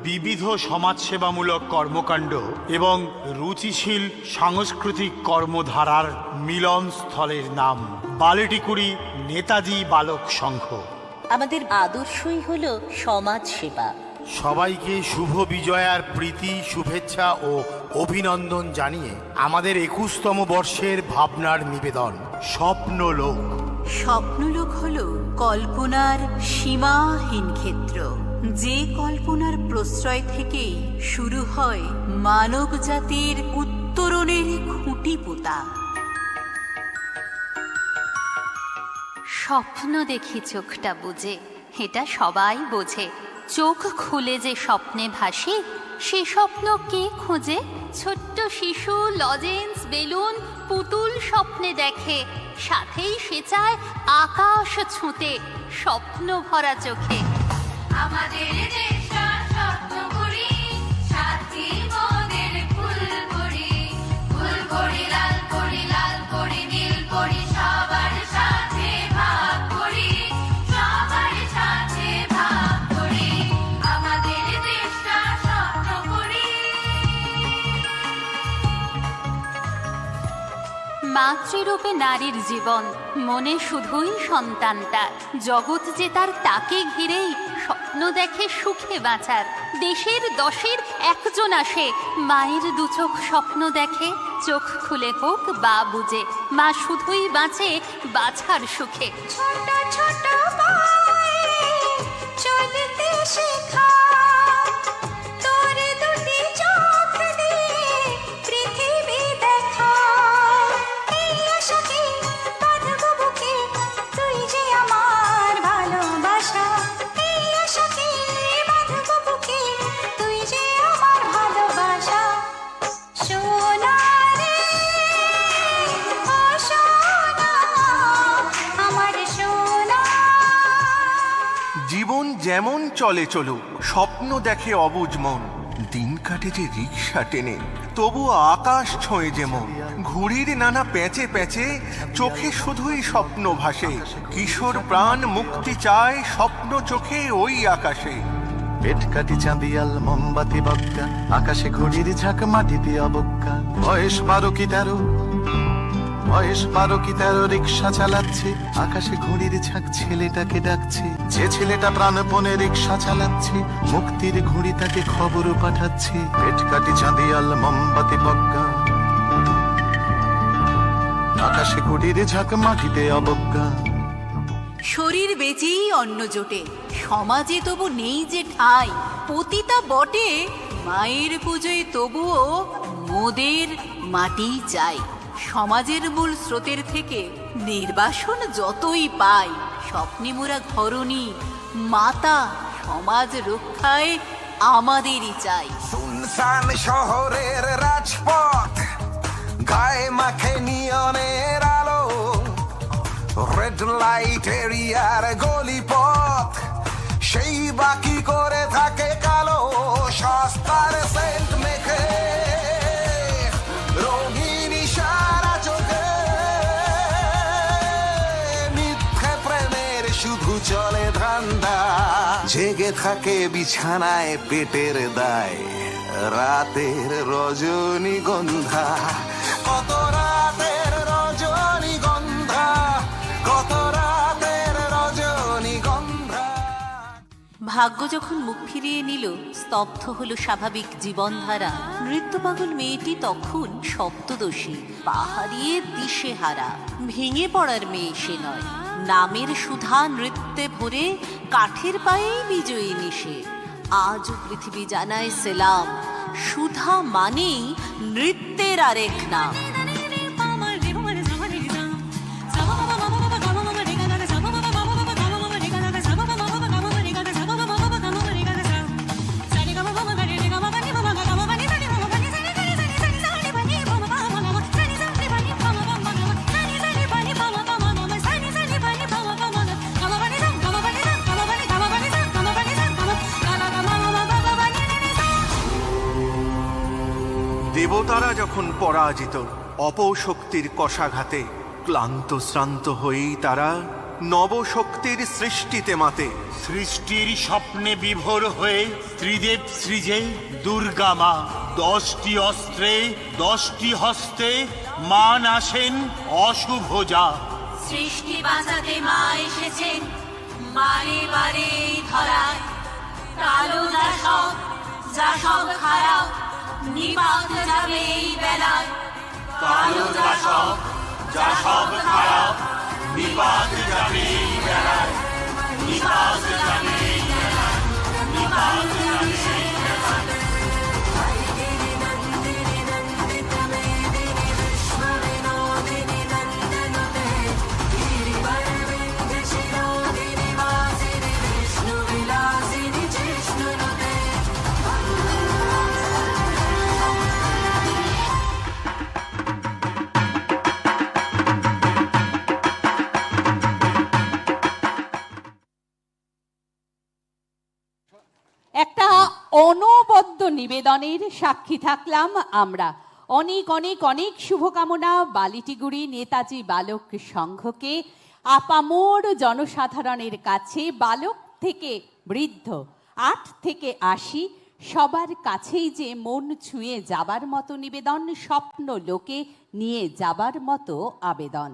বিবিধ সমাজসেবামূলক কর্মকাণ্ড এবং রুচিশীল সাংস্কৃতিক কর্মধারার মিলনস্থলের নাম বালেটিকুড়ি নেতাজি বালক সংঘ। আমাদের আদর্শই হলো সমাজ সেবা। সবাইকে শুভ বিজয়ার প্রীতি, শুভেচ্ছা ও অভিনন্দন জানিয়ে আমাদের 21তম বর্ষের ভাবনার নিবেদন স্বপ্নলোক। স্বপ্নলোক হলো কল্পনার সীমাহীন ক্ষেত্র, যে কল্পনার প্রশ্রয় থেকেই শুরু হয় মানব জাতির উত্তরণের খুঁটি পোতা। স্বপ্ন দেখি চোখটা বুঝে, এটা সবাই বোঝে। চোখ খুলে যে স্বপ্নে ভাসে, সে স্বপ্ন কে খোঁজে? ছোট্ট শিশু লজেন্স বেলুন পুতুল স্বপ্নে দেখে, সাথেই সে চায় আকাশ ছুঁতে স্বপ্ন ভরা চোখে। আমাদের দেশটা স্বপ্ন করি, সাথী মোদের ফুল করি, ফুল করি লাল করি, লাল করি নীল করি, সবার সাথে ভাগ করি, সবার সাথে ভাগ করি। আমাদের দেশটা স্বপ্ন করি। মাতৃরূপে নারীর জীবন, মনে শুধুই সন্তান তার। জগৎ যে তার তাকে ঘিরেই স্বপ্ন দেখে সুখে বাঁচার। দেশের দশের একজন আসে, মায়ের দুচোখ স্বপ্ন দেখে, চোখ খুলে হোক বা বুঝে, মা শুধুই বাঁচে বাছার সুখে। ছোট ছোট পায়ে চলতে শেখা, তোর দুটি চোখ দিয়ে পৃথিবী দেখা। এই আশাকে বাঁধবো বুকে, তুই যে আমার ভালোবাসা। এই আশাকে বাঁধবো বুকে, তুই যে আমার ভালোবাসা। সোনা রে ও সোনা, আমার সোনা। জীবন যেমন চলে চলুক, স্বপ্ন দেখে অবুঝ মন। দিন কাটে যে রিক্সা টেনে, তবুও আকাশ ছোঁয়ে যেমন। ঘুড়ির নানা প্যাঁচে প্যাঁচে চোখে শুধুই স্বপ্ন ভাসে। কিশোর প্রাণ মুক্তি চায় স্বপ্ন চোখে ওই আকাশে। পেট কাটি চাঁদিয়াল মোমবাতি বক্কা, আকাশে ঘুড়ির ঝাঁক মাটিতে অবজ্ঞা। বয়স 12 কি 13, বয়স 12 কি 13, রিক্সা চালাচ্ছে। আকাশে ঘুড়ির ঝাঁক ছেলেটাকে ডাকছে। যে ছেলেটা প্রাণপণে রিক্সা চালাচ্ছে, মুক্তির ঘুড়ি তাকে খবর পাঠাচ্ছে। পেট কাটি চাঁদিয়াল মোমবাতি বক্কা, আকাশে ঘুড়ির ঝাঁক মাটিতে অবজ্ঞা। শরীর বেচেই অন্ন জোটে, সমাজে তবু নেই যে ঠাঁই। পতিতা বটে মায়ের পুজোয়, তবুও মোদের মাটি চাই। সমাজের মূল স্রোতের থেকে নির্বাসন যতই পাই, স্বপ্নে মোরা ঘরণী মাতা সমাজ রক্ষায় আমাদেরই চাই। সুনসান শহরের রাজপথ, গায়ে মাখে নিয়নের আলো। রেড লাইট এরিয়ার গলিপথ, সেই বাকি করে থাকে কালো। সস্তার সেন্ট মেখে রঙিন ইশারা চোখে, মিথ্যে প্রেমের শুধু চলে ধান্দা। জেগে থাকে বিছানায় পেটের দায়, রাতের রজনীগন্ধা। কত রাতের রজনীগন্ধা, কত রাতের রজনীগন্ধা। ভাগ্য যখন মুখ ফিরিয়ে নিল, স্তব্ধ হলো স্বাভাবিক জীবনধারা। নৃত্যপাগল মেয়েটি তখন শব্দদোষী, পাহাড়িয়ে দিশেহারা। ভেঙে পড়ার মেয়ে সে নয়, নামের সুধা নৃত্যে ভরে কাঠের পায়েই বিজয়ী নিশে। আজও পৃথিবী জানায় সেলাম, সুধা মানেই নৃত্যের আরেক নাম। দেবতারা যখন পরাজিত অপশক্তির কষাঘাতে, ক্লান্ত শ্রান্ত হয়েই তারা নবশক্তির সৃষ্টিতে মাতে। সৃষ্টির স্বপ্নে বিভোর হয়ে ত্রিদেব সৃজে দুর্গা মা 10টি অস্ত্রে 10টি হস্তে মান আসেন অশুভ যা। সৃষ্টি বাঁচাতে মা এসেছেন বারে বারে ধরায়। কালো যা সব খারাপ নিপাত যাবে এই বেলায়। কালো যা সব খারাপ নিপাত যাবে এই বেলায়, নিপাত যাবে এই বেলায়, নিপাত যাবে এই বেলায়। একটা অনবদ্য নিবেদনের সাক্ষী থাকলাম আমরা। অনেক অনেক অনেক শুভকামনা বালিটিগুড়ি নেতাজি বালক সংঘকে। আপামর জনসাধারণের কাছে বালক থেকে বৃদ্ধ 8 থেকে 80 সবার কাছেই যে মন ছুঁয়ে যাবার মতো নিবেদন, স্বপ্ন লোকে নিয়ে যাবার মতো আবেদন।